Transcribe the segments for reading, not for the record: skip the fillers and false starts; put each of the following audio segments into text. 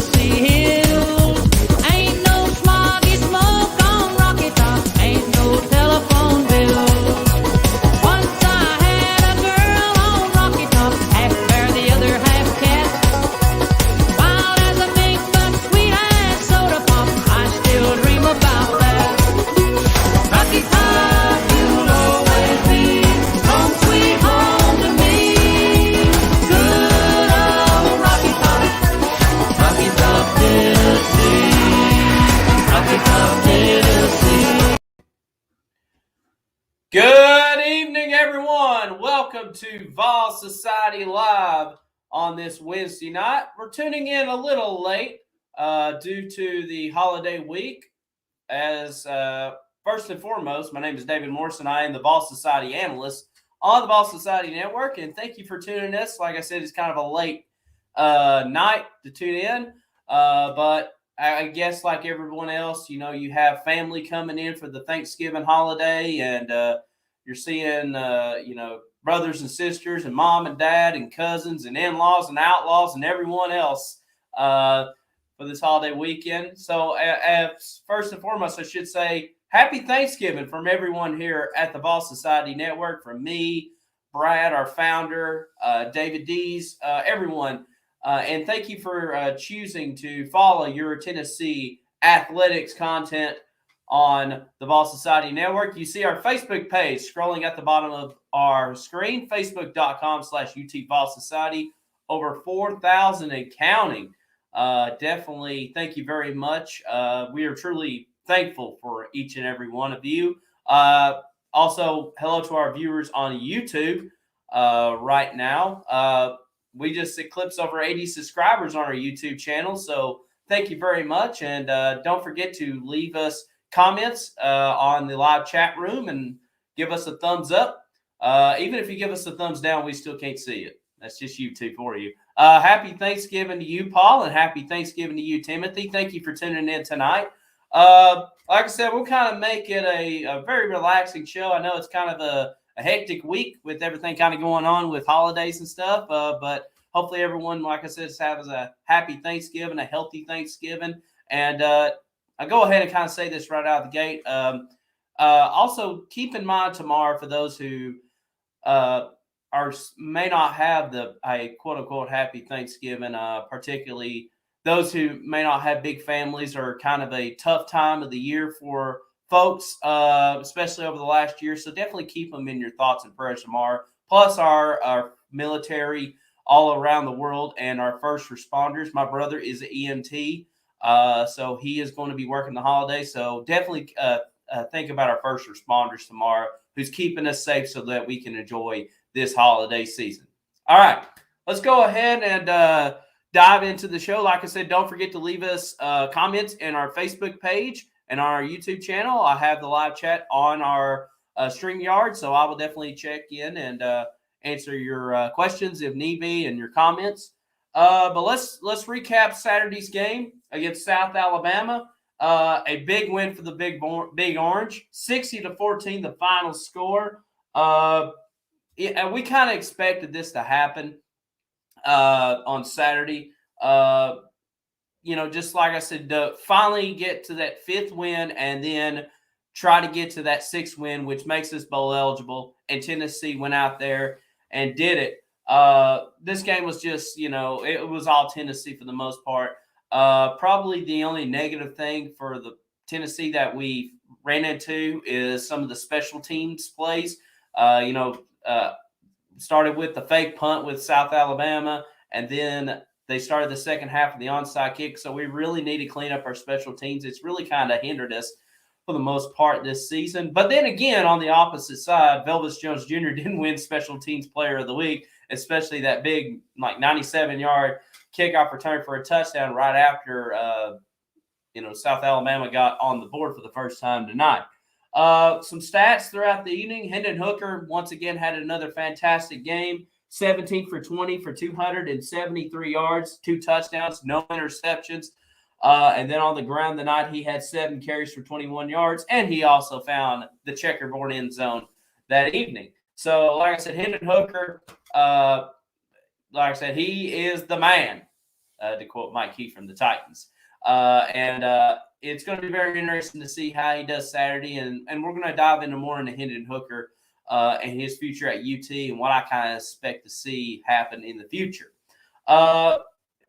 Tennessee hills. Ain't no smoggy smoke on Rocky Top. Ain't no telephone bill. Once I had a girl on Rocky Top, half bear, the other half cat. Wild as a mink, but sweet as soda pop. I still dream about that. Rocky Top, you'll always be home sweet home to me. Good old Rocky Top, Tennessee. Rocky Top, Tennessee. Good evening, everyone. Welcome to Vol Society Live on this Wednesday night. We're tuning in a little late due to the holiday week. As first and foremost, my name is David Morrison. I am the Vol Society analyst on the Vol Society Network, and thank you for tuning in. Like I said, it's kind of a late night to tune in, but I guess like everyone else, you know, you have family coming in for the Thanksgiving holiday, and you're seeing, brothers and sisters and mom and dad and cousins and in-laws and outlaws and everyone else for this holiday weekend. So as first and foremost, I should say happy Thanksgiving from everyone here at the Vol Society Network, from me, Brad, our founder, David Dees, everyone. And thank you for choosing to follow your Tennessee athletics content on the Vol Society Network. You see our Facebook page scrolling at the bottom of our screen, facebook.com/UT Vol Society. Over 4,000 and counting. Definitely thank you very much. We are truly thankful for each and every one of you. Also, hello to our viewers on YouTube right now. We just eclipsed over 80 subscribers on our YouTube channel, so thank you very much. And don't forget to leave us comments on the live chat room and give us a thumbs up. Even if you give us a thumbs down, we still can't see it. That's just YouTube for you. Happy Thanksgiving to you, Paul, and happy Thanksgiving to you, Timothy. Thank you for tuning in tonight. Like I said, we'll kind of make it a very relaxing show. I know it's kind of a hectic week with everything kind of going on with holidays and stuff, but hopefully everyone, like I said, has a happy Thanksgiving, a healthy Thanksgiving. And I go ahead and kind of say this right out of the gate. Also, keep in mind tomorrow, for those who may not have a quote-unquote happy Thanksgiving, particularly those who may not have big families, or kind of a tough time of the year for folks, especially over the last year. So definitely keep them in your thoughts and prayers tomorrow. Plus our military all around the world and our first responders. My brother is an EMT, so he is going to be working the holiday. So definitely think about our first responders tomorrow, who's keeping us safe so that we can enjoy this holiday season. All right, let's go ahead and dive into the show. Like I said, don't forget to leave us comments in our Facebook page and on our YouTube channel. I have the live chat on our StreamYard, so I will definitely check in and answer your questions if need be and your comments. But let's recap Saturday's game against South Alabama. A big win for the Big Orange, 60-14, the final score. And we kind of expected this to happen on Saturday. Just like I said, to finally get to that fifth win and then try to get to that sixth win, which makes us bowl eligible. And Tennessee went out there and did it. This game was just, it was all Tennessee for the most part. Probably the only negative thing for the Tennessee that we ran into is some of the special teams plays. Started with the fake punt with South Alabama, and then they started the second half of the onside kick. So we really need to clean up our special teams. It's really kind of hindered us for the most part this season. But then again, on the opposite side, Velvis Jones Jr. didn't win Special Teams Player of the Week, especially that big, 97-yard kickoff return for a touchdown right after, South Alabama got on the board for the first time tonight. Some stats throughout the evening. Hendon Hooker, once again, had another fantastic game. 17 for 20 for 273 yards, 2 touchdowns, no interceptions. And then on the ground tonight, he had 7 carries for 21 yards, and he also found the checkerboard end zone that evening. So, like I said, Hendon Hooker, he is the man. to quote Mike Key from the Titans. It's going to be very interesting to see how he does Saturday, and we're going to dive into more into Hendon Hooker and his future at UT and what I kind of expect to see happen in the future. And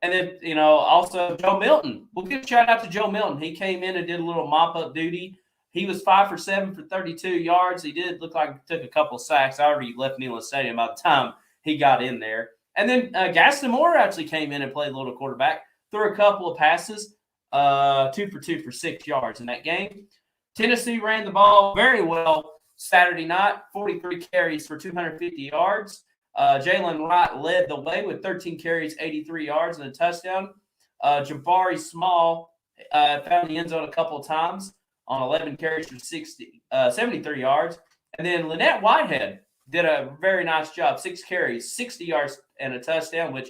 then, also Joe Milton. We'll give a shout out to Joe Milton. He came in and did a little mop-up duty. He was 5 for 7 for 32 yards. He did look like he took a couple of sacks. I already left Neyland Stadium by the time he got in there. And then Gaston Moore actually came in and played a little quarterback, threw a couple of passes, 2 for 2 for 6 yards in that game. Tennessee ran the ball very well Saturday night, 43 carries for 250 yards. Jalen Wright led the way with 13 carries, 83 yards, and a touchdown. Jabari Small found the end zone a couple of times on 11 carries for 73 yards. And then Lynette Whitehead did a very nice job, 6 carries, 60 yards, and a touchdown, which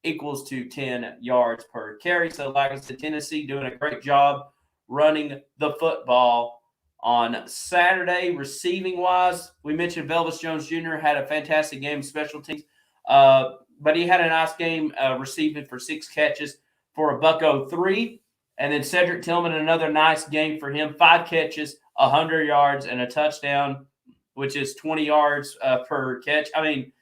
equals to 10 yards per carry. So, like I said, Tennessee doing a great job running the football on Saturday. Receiving-wise, we mentioned Velvis Jones Jr. had a fantastic game in special teams, but he had a nice game receiving for 6 catches for $103. And then Cedric Tillman, another nice game for him, 5 catches, 100 yards, and a touchdown, which is 20 yards per catch. I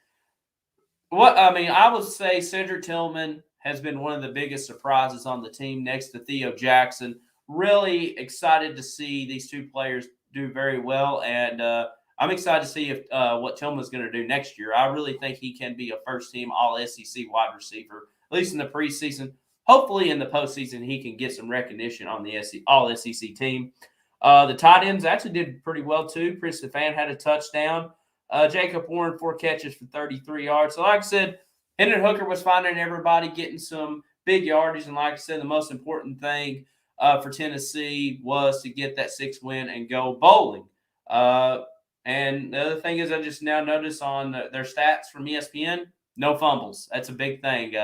would say Cedric Tillman has been one of the biggest surprises on the team next to Theo Jackson. Really excited to see these two players do very well, and I'm excited to see if what Tillman's going to do next year. I really think he can be a first-team All-SEC wide receiver, at least in the preseason. Hopefully in the postseason he can get some recognition on the All-SEC team. The tight ends actually did pretty well too. Prince Fan had a touchdown. Jacob Warren, 4 catches for 33 yards. So like I said, Hendon Hooker was finding everybody, getting some big yardage. And like I said, the most important thing for Tennessee was to get that 6th win and go bowling. And the other thing is I just now notice on their stats from ESPN, no fumbles. That's a big thing.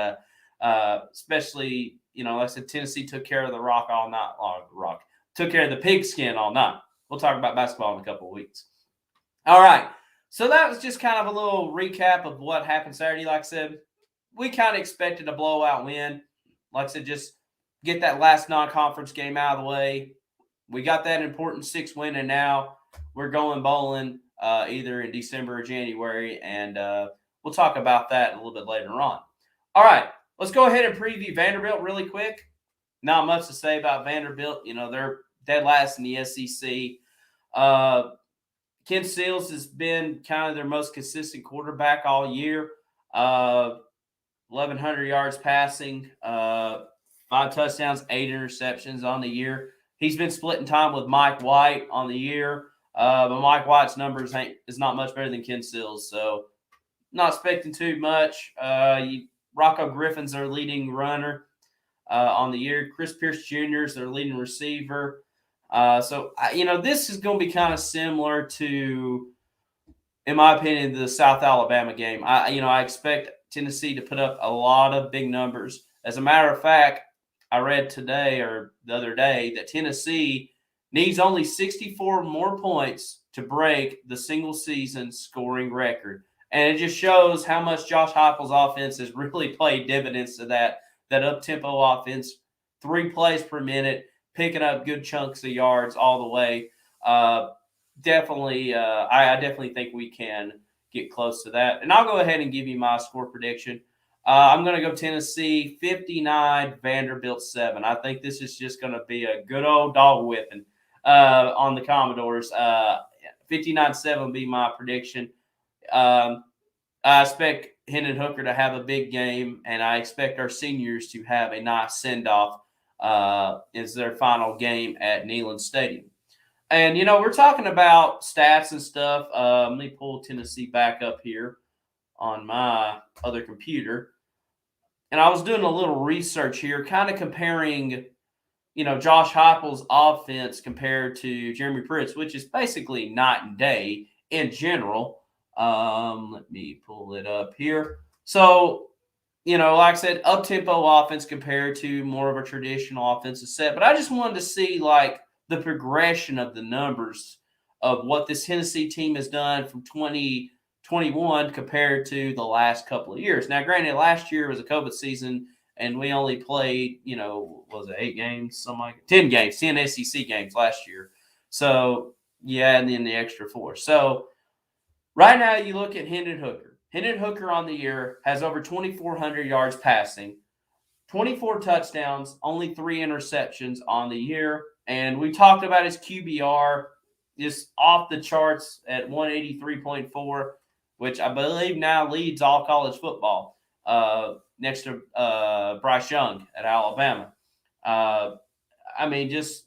Especially, like I said, Tennessee took care of the rock all night. Took care of the pigskin all night. We'll talk about basketball in a couple of weeks. All right. So that was just kind of a little recap of what happened Saturday. Like I said, we kind of expected a blowout win. Like I said, just get that last non-conference game out of the way. We got that important 6th win, and now we're going bowling either in December or January, and we'll talk about that a little bit later on. All right. Let's go ahead and preview Vanderbilt really quick. Not much to say about Vanderbilt. They're dead last in the SEC. Ken Seals has been kind of their most consistent quarterback all year. 1,100 yards passing, 5 touchdowns, 8 interceptions on the year. He's been splitting time with Mike White on the year. But Mike White's numbers is not much better than Ken Seals. So not expecting too much. Rocco Griffin's their leading runner on the year. Chris Pierce Jr. is their leading receiver. This is going to be kind of similar to, in my opinion, the South Alabama game. I expect Tennessee to put up a lot of big numbers. As a matter of fact, I read today or the other day that Tennessee needs only 64 more points to break the single season scoring record. And it just shows how much Josh Heupel's offense has really played dividends to that up-tempo offense, 3 plays per minute, picking up good chunks of yards all the way. I definitely think we can get close to that. And I'll go ahead and give you my score prediction. I'm going to go Tennessee 59, Vanderbilt 7. I think this is just going to be a good old dog whipping on the Commodores. 59-7 will be my prediction. I expect Hendon Hooker to have a big game, and I expect our seniors to have a nice send-off as their final game at Neyland Stadium. And, we're talking about stats and stuff. Let me pull Tennessee back up here on my other computer. And I was doing a little research here, kind of comparing, Josh Heupel's offense compared to Jeremy Pruitt's, which is basically night and day in general. Let me pull it up here. So, like I said, up-tempo offense compared to more of a traditional offensive set. But I just wanted to see, the progression of the numbers of what this Tennessee team has done from 2021 compared to the last couple of years. Now, granted, last year was a COVID season, and we only played, was it 8 games, something like 10 games, 10 SEC games last year. So yeah, and then the extra 4. So right now, you look at Hendon Hooker. Hendon Hooker on the year has over 2,400 yards passing, 24 touchdowns, only 3 interceptions on the year. And we talked about his QBR, just off the charts at 183.4, which I believe now leads all college football, next to Bryce Young at Alabama. I mean, just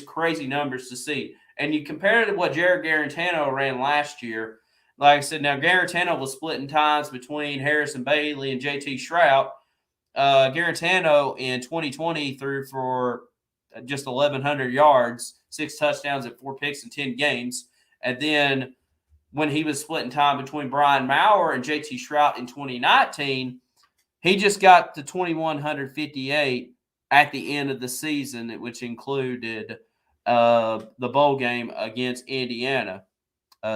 crazy numbers to see. And you compare it to what Jared Garantano ran last year. Like I said, now Garantano was splitting times between Harrison Bailey and JT Shrout. Garantano in 2020 threw for just 1,100 yards, 6 touchdowns and 4 picks in 10 games. And then when he was splitting time between Brian Maurer and JT Shrout in 2019, he just got to 2,158 at the end of the season, which included the bowl game against Indiana.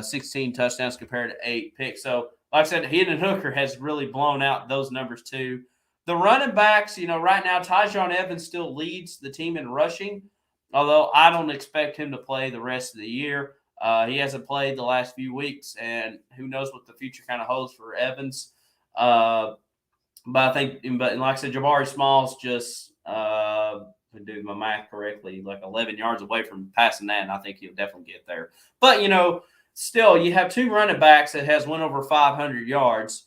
16 touchdowns compared to 8 picks. So, like I said, Hendon Hooker has really blown out those numbers too. The running backs, right now, Tyjon Evans still leads the team in rushing, although I don't expect him to play the rest of the year. He hasn't played the last few weeks, and who knows what the future kind of holds for Evans. But I think, like I said, Jabari Smalls just, to do my math correctly, like 11 yards away from passing that, and I think he'll definitely get there. But, still, you have 2 running backs that has went over 500 yards.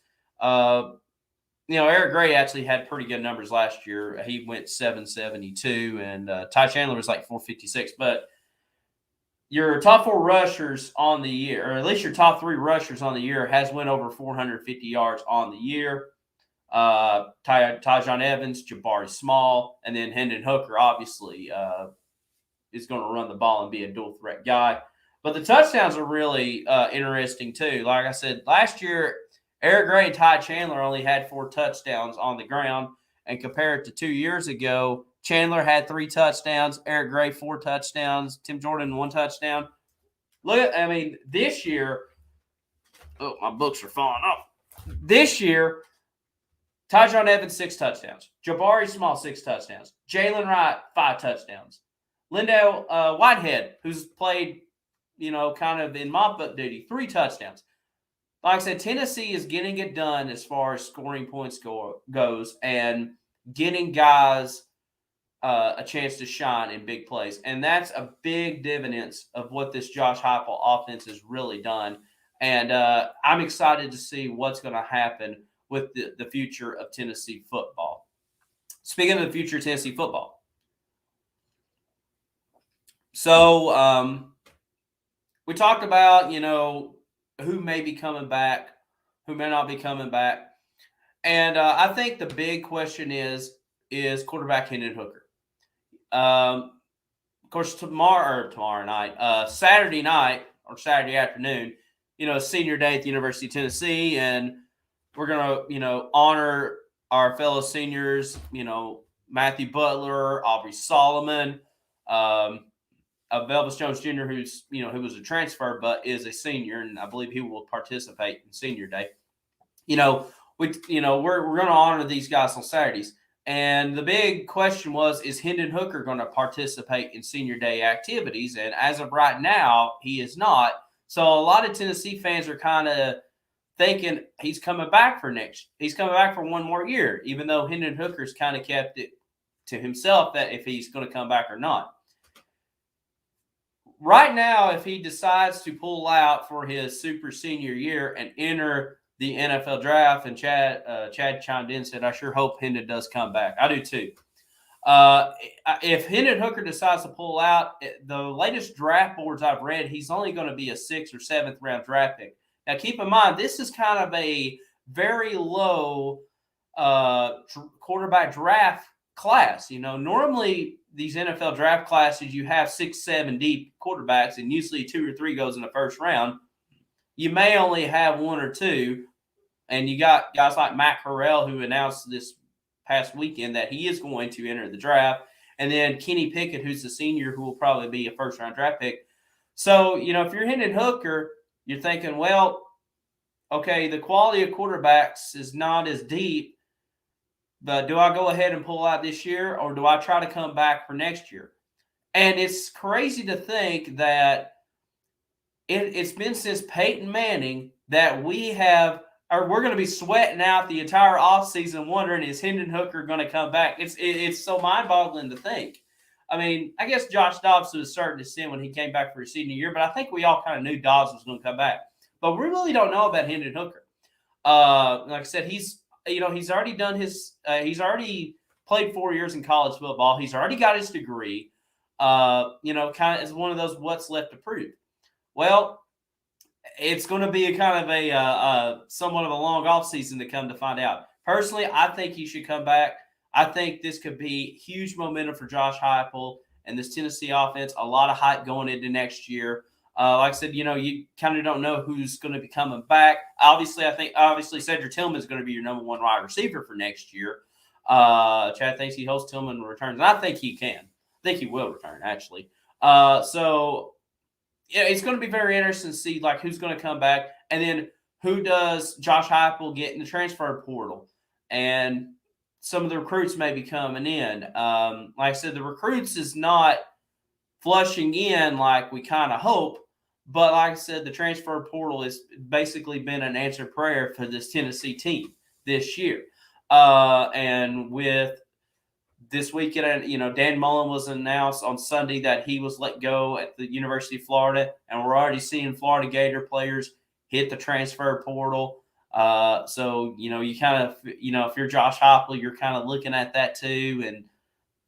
Eric Gray actually had pretty good numbers last year. He went 772, and Ty Chandler was like 456. But your top 4 rushers on the year, or at least your top 3 rushers on the year, has went over 450 yards on the year. Tyjon Evans, Jabari Small, and then Hendon Hooker, obviously, is going to run the ball and be a dual threat guy. But the touchdowns are really interesting, too. Like I said, last year, Eric Gray and Ty Chandler only had 4 touchdowns on the ground. And compared to 2 years ago, Chandler had 3 touchdowns, Eric Gray 4 touchdowns, Tim Jordan 1 touchdown. This year, my books are falling off. This year, Tyjon Evans 6 touchdowns, Jabari Small 6 touchdowns, Jalen Wright 5 touchdowns, Lindell Whitehead, who's played, kind of in mop-up duty, 3 touchdowns. Like I said, Tennessee is getting it done as far as scoring points goes and getting guys a chance to shine in big plays. And that's a big dividends of what this Josh Heupel offense has really done. And I'm excited to see what's going to happen with the future of Tennessee football. Speaking of the future of Tennessee football. So we talked about, who may be coming back, who may not be coming back. And I think the big question is quarterback Hendon Hooker. Of course, tomorrow night, Saturday night or Saturday afternoon, senior day at the University of Tennessee, and we're going to, honor our fellow seniors, Matthew Butler, Aubrey Solomon, Belvis Jones Jr., who was a transfer but is a senior, and I believe he will participate in senior day. We're going to honor these guys on Saturdays. And the big question was, is Hendon Hooker going to participate in senior day activities? And as of right now, he is not. So a lot of Tennessee fans are kind of thinking he's coming back for one more year, even though Hendon Hooker's kind of kept it to himself that if he's going to come back or not. Right now, if he decides to pull out for his super senior year and enter the NFL draft, and Chad chimed in and said, I sure hope Hendon does come back. I do too. If Hendon Hooker decides to pull out, the latest draft boards I've read, he's only going to be a 6th or 7th round draft pick. Now, keep in mind, this is kind of a very low quarterback draft class. Normally these NFL draft classes, you have 6, 7 deep quarterbacks, and usually 2 or 3 goes in the first round. You may only have 1 or 2, and you got guys like Matt Corral, who announced this past weekend that he is going to enter the draft, and then Kenny Pickett, who's the senior, who will probably be a first-round draft pick. So, if you're Hendon Hooker, you're thinking, well, okay, the quality of quarterbacks is not as deep. But do I go ahead and pull out this year, or do I try to come back for next year? And it's crazy to think that it's been since Peyton Manning that we're going to be sweating out the entire offseason wondering, is Hendon Hooker going to come back? It's so mind-boggling to think. I mean, I guess Josh Dobbs was starting to sin when he came back for his senior year, but I think we all kind of knew Dobbs was going to come back. But we really don't know about Hendon Hooker. Like I said, he's already done he's already played 4 years in college football. He's already got his degree. Kind of is one of those what's left to prove. Well, it's going to be a kind of a somewhat of a long offseason to come to find out. Personally, I think he should come back. I think this could be huge momentum for Josh Heupel and this Tennessee offense. A lot of hype going into next year. Like I said, you kind of don't know who's going to be coming back. Obviously, I think Cedric Tillman is going to be your number one wide receiver for next year. Chad thinks he hopes Tillman returns, and I think he can. I think he will return, actually. So yeah, it's going to be very interesting to see like who's going to come back, and then who does Josh Heupel get in the transfer portal, and some of the recruits may be coming in. Like I said, the recruits is not flushing in like we kind of hope, but like I said, the transfer portal has basically been an answered prayer for this Tennessee team this year. And with this weekend, Dan Mullen was announced on Sunday that he was let go at the University of Florida, and we're already seeing Florida Gator players hit the transfer portal. So, you kind of, if you're Josh Heupel, you're kind of looking at that too, and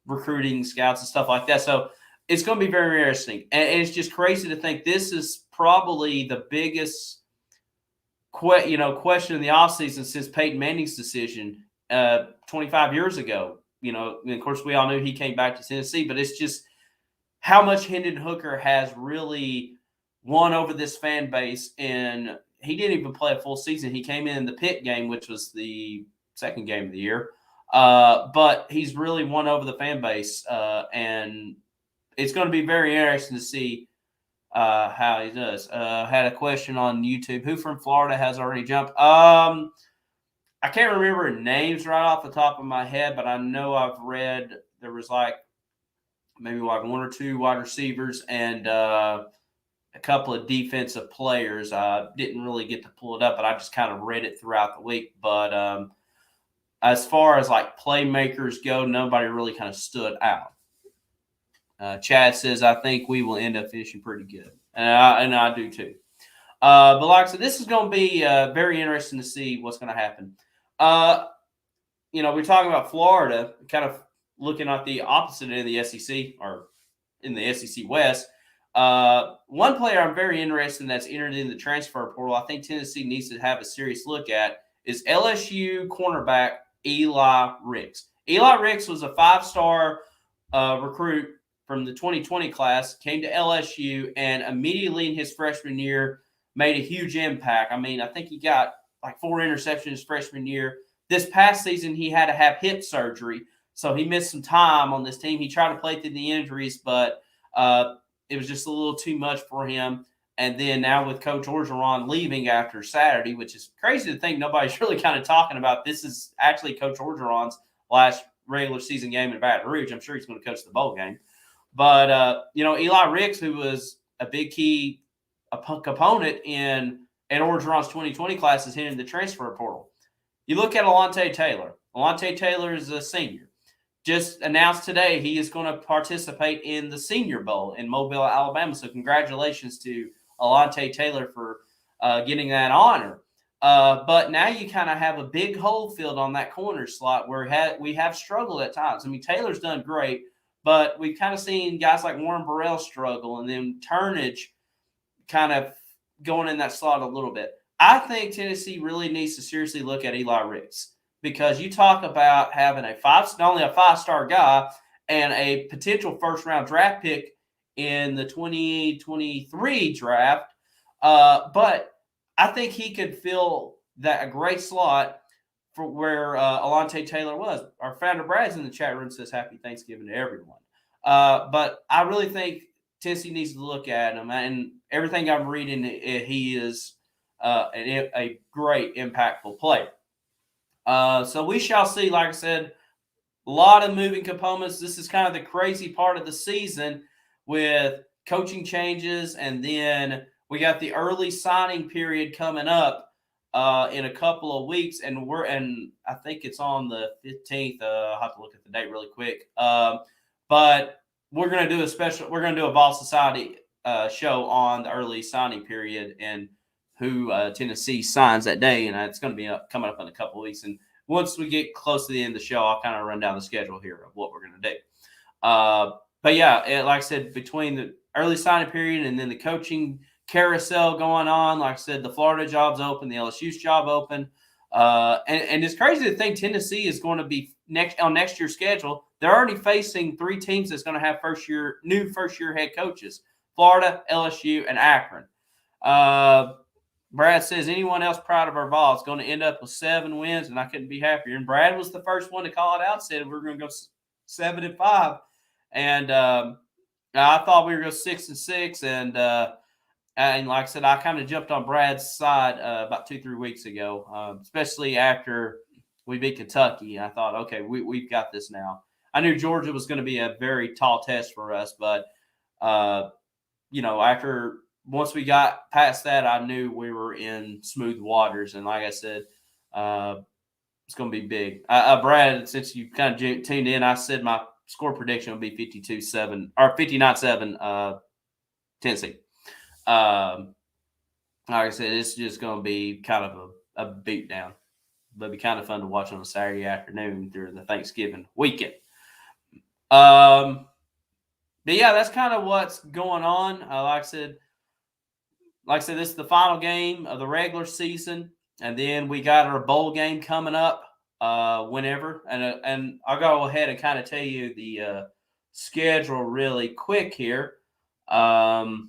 recruiting scouts and stuff like that. So it's going to be very interesting. And it's just crazy to think this is probably the biggest question in the offseason since Peyton Manning's decision 25 years ago. And of course, we all knew he came back to Tennessee, but it's just how much Hendon Hooker has really won over this fan base. And he didn't even play a full season. He came in the Pitt game, which was the second game of the year. But he's really won over the fan base. And it's going to be very interesting to see how he does. Had a question on YouTube. Who from Florida has already jumped? I can't remember names right off the top of my head, but I know I've read there was maybe one or two wide receivers and a couple of defensive players. I didn't really get to pull it up, but I just kind of read it throughout the week. But as far as playmakers go, nobody really kind of stood out. Chad says, I think we will end up finishing pretty good. And I do too. But like I said, this is going to be very interesting to see what's going to happen. We're talking about Florida, kind of looking at the opposite end of the SEC, or in the SEC West. One player I'm very interested in that's entered in the transfer portal, I think Tennessee needs to have a serious look at, is LSU cornerback Eli Ricks. Eli Ricks was a 5-star recruit from the 2020 class, came to LSU, and immediately in his freshman year made a huge impact. I mean, I think he got 4 interceptions his freshman year. This past season, he had to have hip surgery, so he missed some time on this team. He tried to play through the injuries, but it was just a little too much for him. And then now with Coach Orgeron leaving after Saturday, which is crazy to think nobody's really kind of talking about. This is actually Coach Orgeron's last regular season game in Baton Rouge. I'm sure he's going to coach the bowl game. But, Eli Ricks, who was a big key component in Orgeron's 2020 class, is hitting the transfer portal. You look at Alontae Taylor. Alontae Taylor is a senior. Just announced today he is going to participate in the Senior Bowl in Mobile, Alabama. So congratulations to Alontae Taylor for getting that honor. But now you kind of have a big hole filled on that corner slot where we have struggled at times. I mean, Taylor's done great, but we've kind of seen guys like Warren Burrell struggle, and then Turnage kind of going in that slot a little bit. I think Tennessee really needs to seriously look at Eli Ricks, because you talk about having not only a 5-star guy and a potential first-round draft pick in the 2023 draft, but I think he could fill a great slot for where Alontae Taylor was. Our founder Brad's in the chat room, says Happy Thanksgiving to everyone. But I really think Tennessee needs to look at him, and everything I'm reading, he is a great, impactful player. So we shall see. Like I said, a lot of moving components. This is kind of the crazy part of the season with coaching changes, and then we got the early signing period coming up in a couple of weeks, and I think it's on the 15th. I'll have to look at the date really quick. But we're gonna do a Vol Society show on the early signing period and who Tennessee signs that day, and it's going to be coming up in a couple of weeks. And once we get close to the end of the show, I'll kind of run down the schedule here of what we're going to do. But yeah, like I said, between the early signing period and then the coaching carousel going on, like I said, the Florida job's open, the LSU's job open. And it's crazy to think Tennessee is going to be next year's schedule. They're already facing 3 teams that's going to have new first year head coaches: Florida, LSU, and Akron. Brad says, anyone else proud of our Vols going to end up with 7 wins, and I couldn't be happier. And Brad was the first one to call it out, said we're going to go 7-5. And I thought we were going to go 6-6. And like I said, I kind of jumped on Brad's side about 2-3 weeks ago, especially after we beat Kentucky. I thought, okay, we've got this now. I knew Georgia was going to be a very tall test for us, but, after – once we got past that, I knew we were in smooth waters. And like I said, it's going to be big. Brad, since you kind of tuned in, I said my score prediction would be 52-7 or 59-7 Tennessee. Like I said, it's just going to be kind of a beatdown. It'll be kind of fun to watch on a Saturday afternoon during the Thanksgiving weekend. But yeah, that's kind of what's going on. Like I said, this is the final game of the regular season, and then we got our bowl game coming up whenever. And I'll go ahead and kind of tell you the schedule really quick here. Pull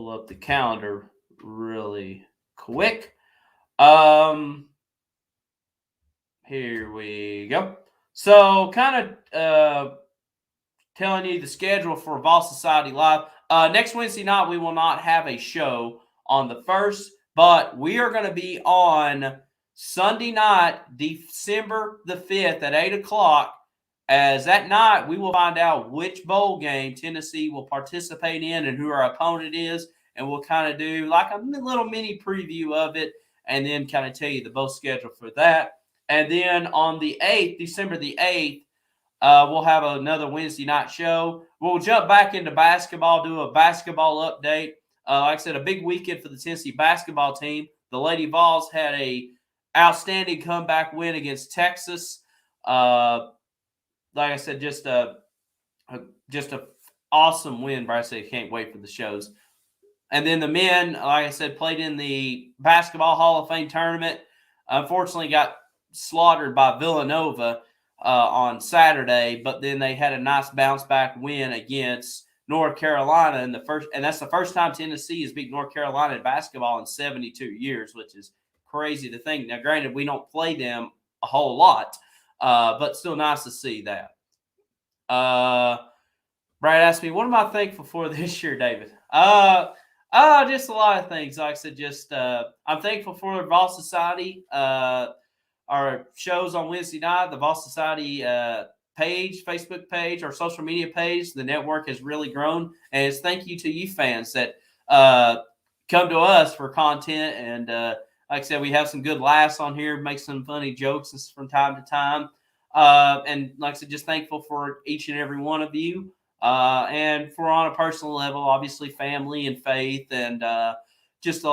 up the calendar really quick. Here we go. So kind of telling you the schedule for Vol Society Live. Next Wednesday night, we will not have a show on the 1st, but we are going to be on Sunday night, December the 5th at 8 o'clock. As that night, we will find out which bowl game Tennessee will participate in and who our opponent is, and we'll kind of do like a little mini preview of it and then kind of tell you the bowl schedule for that. And then on the 8th, December the 8th, we'll have another Wednesday night show. We'll jump back into basketball, do a basketball update. Like I said, a big weekend for the Tennessee basketball team. The Lady Vols had a outstanding comeback win against Texas. Like I said, just a awesome win. But I say can't wait for the shows. And then the men, like I said, played in the Basketball Hall of Fame tournament. Unfortunately, got slaughtered by Villanova on Saturday, but then they had a nice bounce back win against North Carolina and that's the first time Tennessee has beat North Carolina in basketball in 72 years, which is crazy to think. Now, granted, we don't play them a whole lot, but still nice to see that. Brad asked me, what am I thankful for this year, David? Just a lot of things. Like I said, I'm thankful for Vol Society. Our shows on Wednesday night, the Vol Society Facebook page, our social media page. The network has really grown. And it's thank you to you fans that come to us for content. And like I said, we have some good laughs on here, make some funny jokes from time to time. And like I said, just thankful for each and every one of you. And for on a personal level, obviously family and faith and just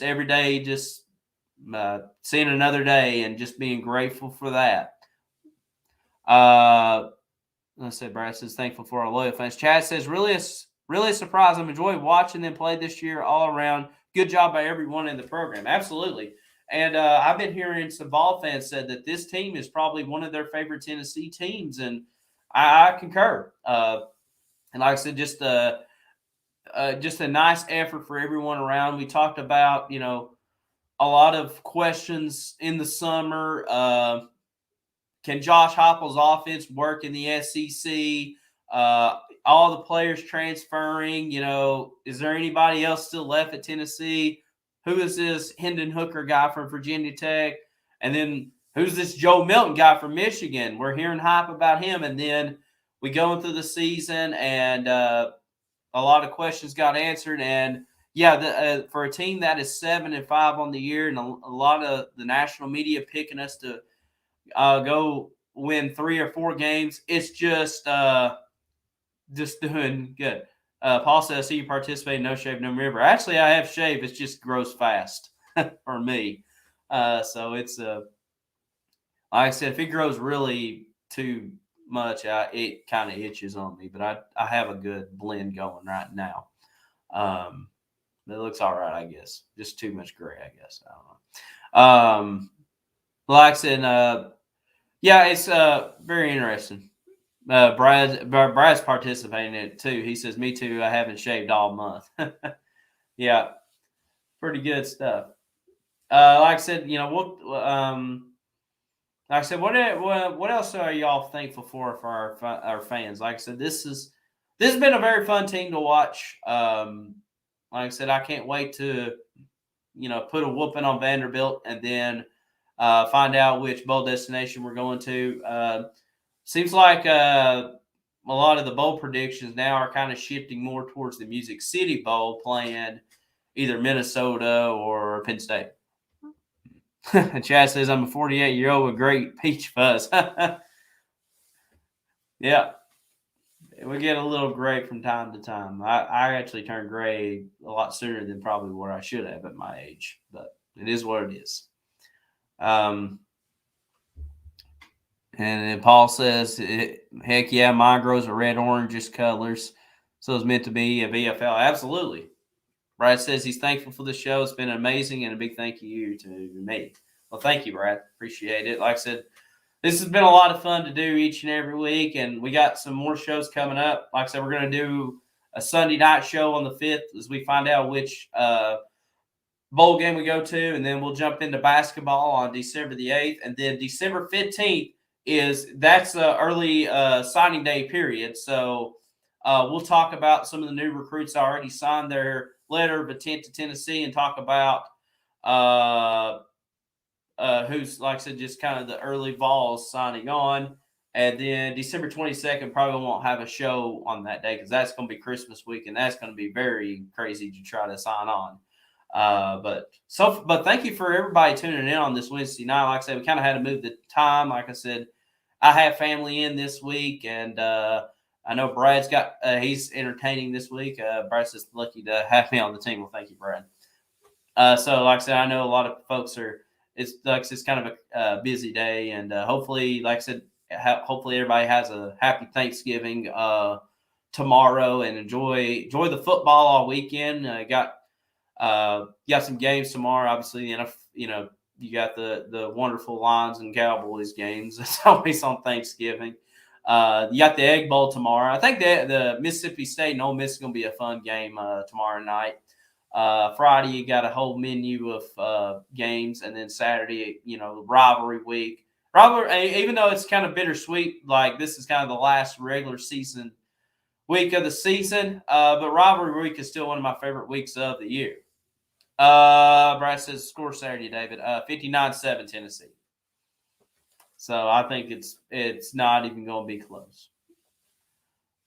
every day, just seeing another day and just being grateful for that. Let's say Brad says thankful for our loyal fans. Chad says really a surprise. I'm enjoying watching them play this year all around. Good job by everyone in the program. Absolutely. And I've been hearing some Vol fans said that this team is probably one of their favorite Tennessee teams, and I concur. And like I said, just a nice effort for everyone around. We talked about, a lot of questions in the summer. Can Josh Heupel's offense work in the SEC? all the players transferring. Is there anybody else still left at Tennessee? Who is this Hendon Hooker guy from Virginia Tech? And then who's this Joe Milton guy from Michigan? We're hearing hype about him. And then we go through the season, and a lot of questions got answered. And yeah, for a team that is 7-5 on the year, and a lot of the national media picking us to go win 3 or 4 games, it's just doing good. Paul says, I see you participate in No Shave, No River. Actually, I have shaved. It just grows fast for me. So it's, like I said, if it grows really too much, it kind of itches on me. But I have a good blend going right now. It looks all right, I guess. Just too much gray, I guess. I don't know. Like I said, yeah, it's very interesting. Brad's participating in it too. He says, "Me too. I haven't shaved all month." Yeah, pretty good stuff. Like I said, like I said, what else are y'all thankful for our fans? Like I said, this has been a very fun team to watch. Like I said, I can't wait to put a whooping on Vanderbilt, and then find out which bowl destination we're going to. Seems like a lot of the bowl predictions now are kind of shifting more towards the Music City Bowl, playing either Minnesota or Penn State. Chad says, I'm a 48-year-old with great peach fuzz. Yeah. We get a little gray from time to time. I actually turned gray a lot sooner than probably where I should have at my age, but it is what it is. And then Paul says, heck yeah, mine grows a red-orange colors. So it's meant to be a VFL. Absolutely. Brad says he's thankful for the show. It's been amazing, and a big thank you to me. Well, thank you, Brad. Appreciate it. Like I said, this has been a lot of fun to do each and every week, and we got some more shows coming up. Like I said, we're going to do a Sunday night show on the 5th as we find out which bowl game we go to, and then we'll jump into basketball on December the 8th, and then December 15th that's the early signing day period. So we'll talk about some of the new recruits that already signed their letter of intent to Tennessee, and talk about who's, like I said, just kind of the early Vols signing on. And then December 22nd, probably won't have a show on that day because that's going to be Christmas week, and that's going to be very crazy to try to sign on. But thank you for everybody tuning in on this Wednesday night. Like I said, we kind of had to move the time. Like I said, I have family in this week, and I know Brad's got he's entertaining this week. Brad's just lucky to have me on the team. Well, thank you, Brad. So like I said, I know a lot of folks it's kind of a busy day, and hopefully, like I said, hopefully everybody has a happy Thanksgiving tomorrow, and enjoy the football all weekend. Got some games tomorrow. Obviously, you got the wonderful Lions and Cowboys games. It's always on Thanksgiving. You got the Egg Bowl tomorrow. I think the Mississippi State and Ole Miss is going to be a fun game tomorrow night. Friday, you got a whole menu of games, and then Saturday, rivalry week. Even though it's kind of bittersweet, like this is kind of the last regular season week of the season, but rivalry week is still one of my favorite weeks of the year. Brad says score Saturday, David. 59-7 Tennessee. So I think it's not even going to be close.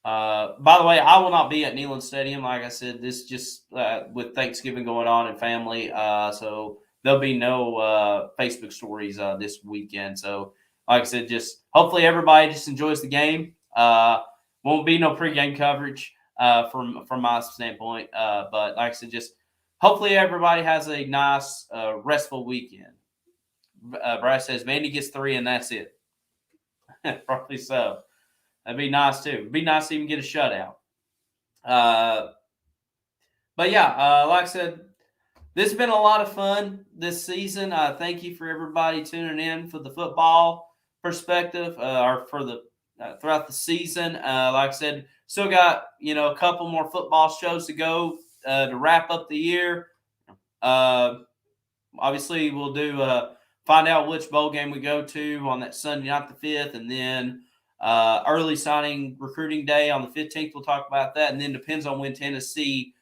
By the way, I will not be at Neyland Stadium. Like I said, this just with Thanksgiving going on and family. So there'll be no Facebook stories this weekend. So like I said, just hopefully everybody just enjoys the game. Won't be no pregame coverage from my standpoint. But like I said, just hopefully everybody has a nice restful weekend. Brad says Vandy gets 3 and that's it. Probably so. That'd be nice too. It'd be nice to even get a shutout. But yeah, like I said, this has been a lot of fun this season. Thank you for everybody tuning in for the football perspective, or for the throughout the season. Like I said, still got a couple more football shows to go to wrap up the year. Obviously, we'll do find out which bowl game we go to on that Sunday night, the 5th, and then Early signing recruiting day on the 15th. We'll talk about that. And then depends on when Tennessee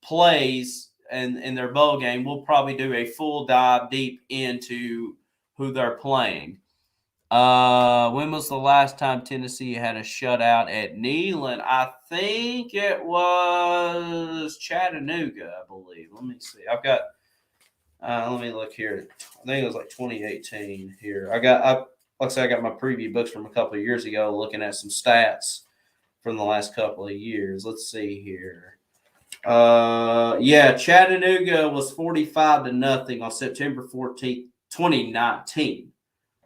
plays and in their bowl game. We'll probably do a full dive deep into who they're playing. When was the last time Tennessee had a shutout at Neyland? I think it was Chattanooga, I believe. Let me see. I've got. Let me look here. I think it was like 2018 here. Like I said, I got my preview books from a couple of years ago, looking at some stats from the last couple of years. Let's see here. Yeah, Chattanooga was 45-0 on September 14th, 2019.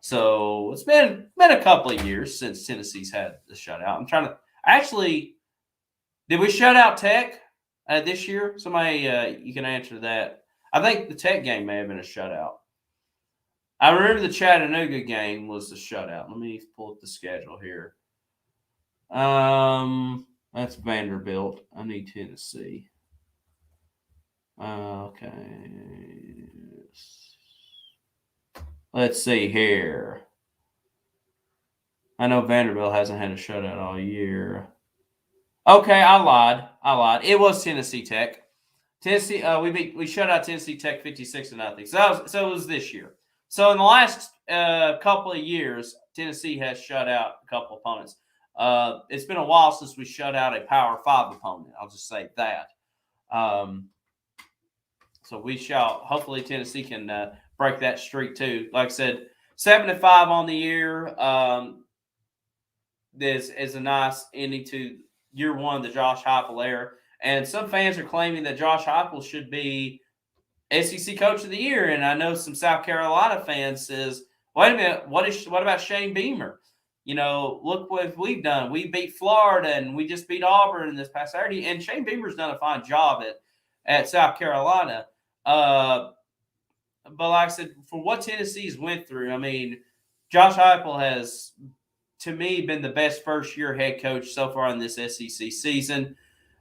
So it's been a couple of years since Tennessee's had the shutout. I'm trying to actually. Did we shut out Tech this year? Somebody, you can answer that. I think the Tech game may have been a shutout. I remember the Chattanooga game was a shutout. Let me pull up the schedule here. That's Vanderbilt. I need Tennessee. Okay. Let's see here. I know Vanderbilt hasn't had a shutout all year. Okay, I lied. It was Tennessee Tech. Tennessee, we shut out Tennessee Tech 56-0. So it was this year. So in the last couple of years, Tennessee has shut out a couple opponents. It's been a while since we shut out a Power 5 opponent. I'll just say that. So we shall. Hopefully, Tennessee can break that streak too. Like I said, 7-5 on the year. This is a nice ending to year one of the Josh Heupel era. And some fans are claiming that Josh Heupel should be SEC Coach of the Year. And I know some South Carolina fans says, wait a minute, what about Shane Beamer? You know, look what we've done. We beat Florida and we just beat Auburn this past Saturday. And Shane Beamer's done a fine job at South Carolina. But like I said, for what Tennessee's went through, I mean, Josh Heupel has, to me, been the best first-year head coach so far in this SEC season.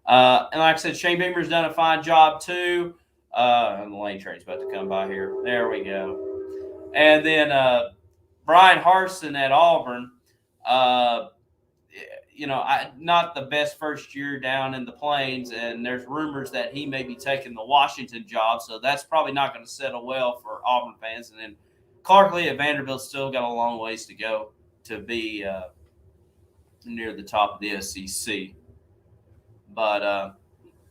And like I said, Shane Beamer's done a fine job too. And the lane train's about to come by here. There we go. And then Brian Harsin at Auburn. Not the best first year down in the Plains, and there's rumors that he may be taking the Washington job, so that's probably not going to settle well for Auburn fans. And then Clark Lee at Vanderbilt still got a long ways to go to be near the top of the SEC, but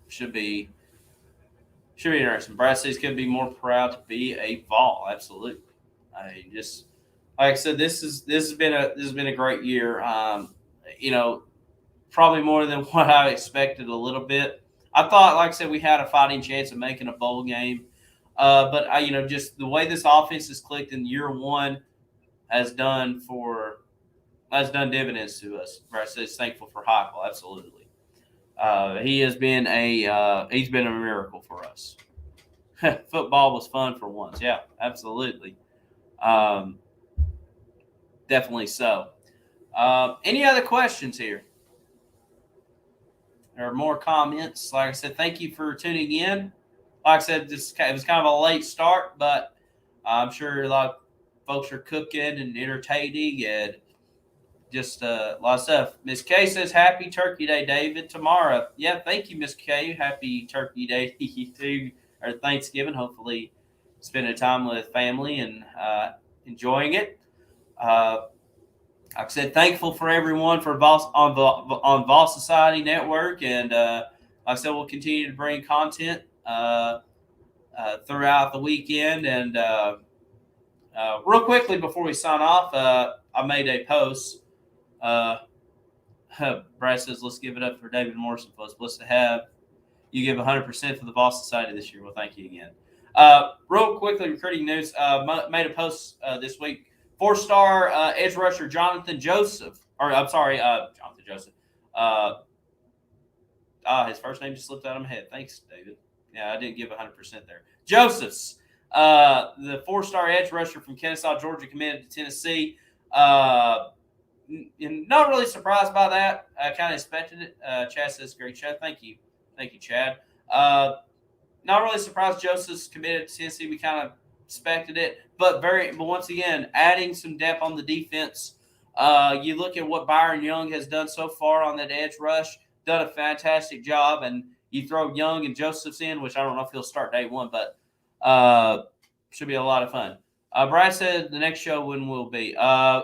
should be interesting. Brad says could be more proud to be a Vol. Absolutely. I mean, just like I said, this has been a great year. Probably more than what I expected a little bit. I thought, like I said, we had a fighting chance of making a bowl game. But just the way this offense has clicked in year one has done dividends to us. Brad says thankful for Heupel. Absolutely. He's been a miracle for us. Football was fun for once. Yeah, absolutely. Definitely so. Any other questions here? Or more comments? Like I said, thank you for tuning in. Like I said, it was kind of a late start, but I'm sure a lot of folks are cooking and entertaining and just a lot of stuff. Miss K says, Happy Turkey Day, David, tomorrow. Yeah, thank you, Miss K. Happy Turkey Day too, or Thanksgiving. Hopefully spending time with family and enjoying it. Like I said, thankful for everyone for on Vol Society Network, and like I said, we'll continue to bring content throughout the weekend. And real quickly before we sign off, I made a post. Brad says, "Let's give it up for David Morrison, folks. Blessed to have you give 100% for the Vol Society this year." Well, thank you again. Real quickly, recruiting news. Made a post this week. 4-star edge rusher Jonathan Joseph. Jonathan Joseph. His first name just slipped out of my head. Thanks, David. Yeah, I didn't give 100% there. Joseph's, the 4-star edge rusher from Kennesaw, Georgia, committed to Tennessee. Not really surprised by that. I kind of expected it. Chad says, great show. Thank you, Chad. Not really surprised Joseph's committed to Tennessee. We kind of expected it, but once again, adding some depth on the defense. You look at what Byron Young has done so far on that edge rush, done a fantastic job. And you throw Young and Josephs in, which I don't know if he'll start day one, but should be a lot of fun. Brad said the next show when will be?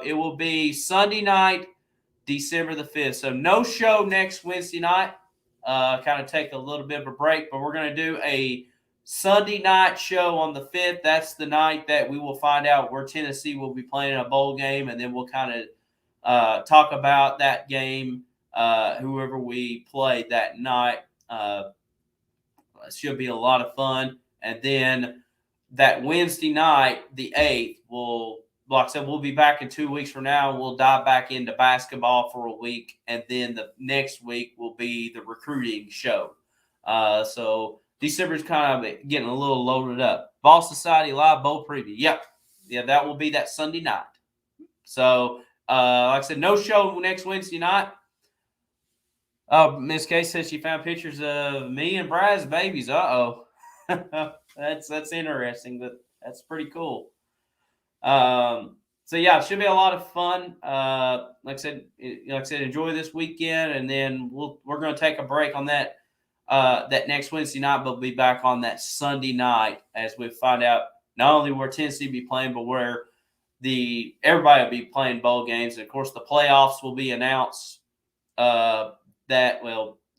It will be Sunday night, December the 5th. So no show next Wednesday night. Kind of take a little bit of a break, but we're going to do a Sunday night show on the 5th. That's the night that we will find out where Tennessee will be playing a bowl game, and then we'll kind of talk about that game, whoever we play that night. It should be a lot of fun. And then that Wednesday night, the 8th, like I said, we'll be back in 2 weeks from now. We'll dive back into basketball for a week. And then the next week will be the recruiting show. So December's kind of getting a little loaded up. Ball Society Live Bowl Preview. Yep. Yeah, that will be that Sunday night. So, like I said, no show next Wednesday night. Miss Kay says she found pictures of me and Brad's babies. Uh-oh. That's interesting, but that's pretty cool. So yeah, it should be a lot of fun. Like I said, enjoy this weekend, and then we're going to take a break on that next Wednesday night, but we'll be back on that Sunday night as we find out not only where Tennessee be playing, but where everybody will be playing bowl games. And of course, the playoffs will be announced.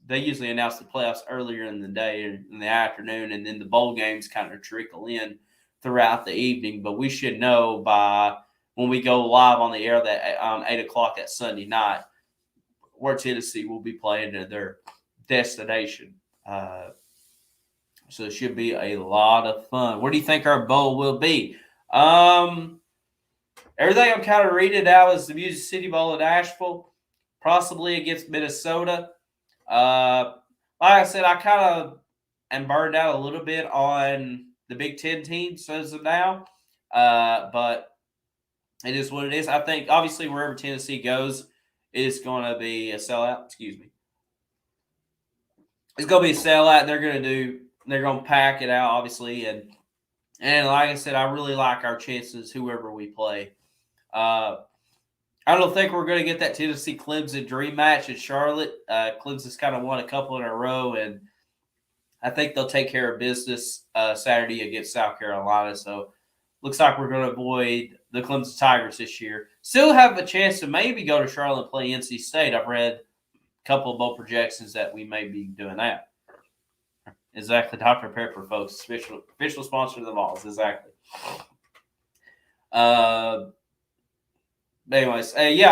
They usually announce the playoffs earlier in the day or in the afternoon, and then the bowl games kind of trickle in throughout the evening. But we should know by when we go live on the air that 8 o'clock that Sunday night where Tennessee will be playing at their destination. So it should be a lot of fun. Where do you think our bowl will be? Everything I'm kind of reading out is the Music City Bowl at Asheville, possibly against Minnesota. Like I said, I kind of am burned out a little bit on the Big Ten teams as of now, but it is what it is. I think, obviously, wherever Tennessee goes, it's going to be a sellout. Excuse me. It's going to be a sellout. They're going to pack it out, obviously, and like I said, I really like our chances, whoever we play. I don't think we're going to get that Tennessee Clemson dream match in Charlotte. Clemson's kind of won a couple in a row, and I think they'll take care of business Saturday against South Carolina. So looks like we're going to avoid the Clemson Tigers this year. Still have a chance to maybe go to Charlotte and play NC State. I've read a couple of bowl projections that we may be doing that. Exactly, Dr. Pepper, folks, official sponsor of the Vols. Exactly. Anyways, like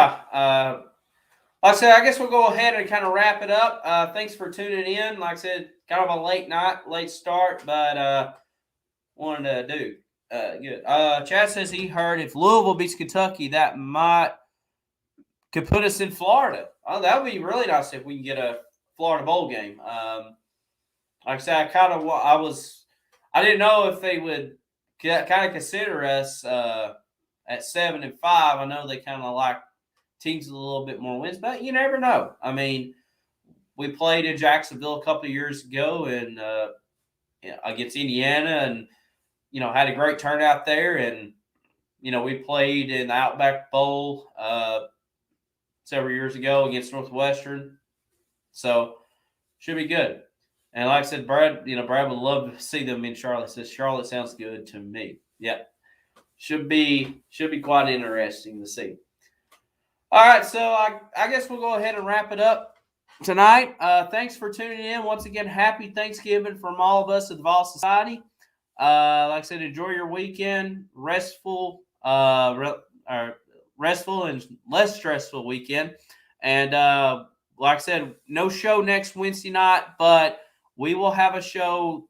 I said, I guess we'll go ahead and kind of wrap it up. Thanks for tuning in. Like I said, kind of a late start, but wanted to do good. Chad says he heard if Louisville beats Kentucky, that could put us in Florida. Oh, that would be really nice if we can get a Florida bowl game. Like I said, I didn't know if they would kind of consider us at 7-5. I know they kind of like teams with a little bit more wins, but you never know. I mean, we played in Jacksonville a couple of years ago and against Indiana, and had a great turnout there. And we played in the Outback Bowl several years ago against Northwestern, so should be good. And like I said, Brad would love to see them in Charlotte. Says Charlotte sounds good to me. Yeah. Should be quite interesting to see. All right, so I guess we'll go ahead and wrap it up tonight. Thanks for tuning in. Once again, happy Thanksgiving from all of us at the Vol Society. Like I said, enjoy your weekend, restful and less stressful weekend. And like I said, no show next Wednesday night, but we will have a show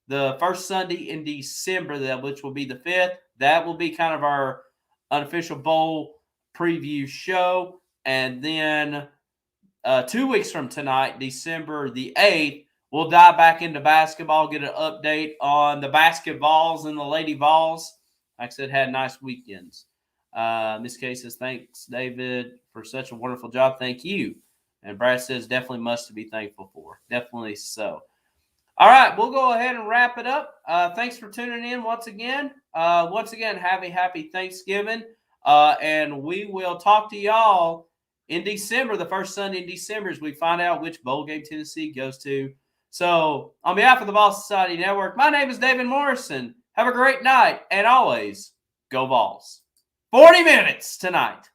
the first Sunday in December, which will be the 5th. That will be kind of our unofficial bowl preview show. And then 2 weeks from tonight, December the 8th, we'll dive back into basketball, get an update on the basketballs and the Lady Vols. Like I said, had nice weekends. Miss Kay says, thanks, David, for such a wonderful job. Thank you. And Brad says, definitely much to be thankful for. Definitely so. All right, we'll go ahead and wrap it up. Thanks for tuning in once again. Have a happy Thanksgiving. And we will talk to y'all in December, the first Sunday in December, as we find out which bowl game Tennessee goes to. So, on behalf of the Vols Society Network, my name is David Morrison. Have a great night, and always go Vols. 40 minutes tonight.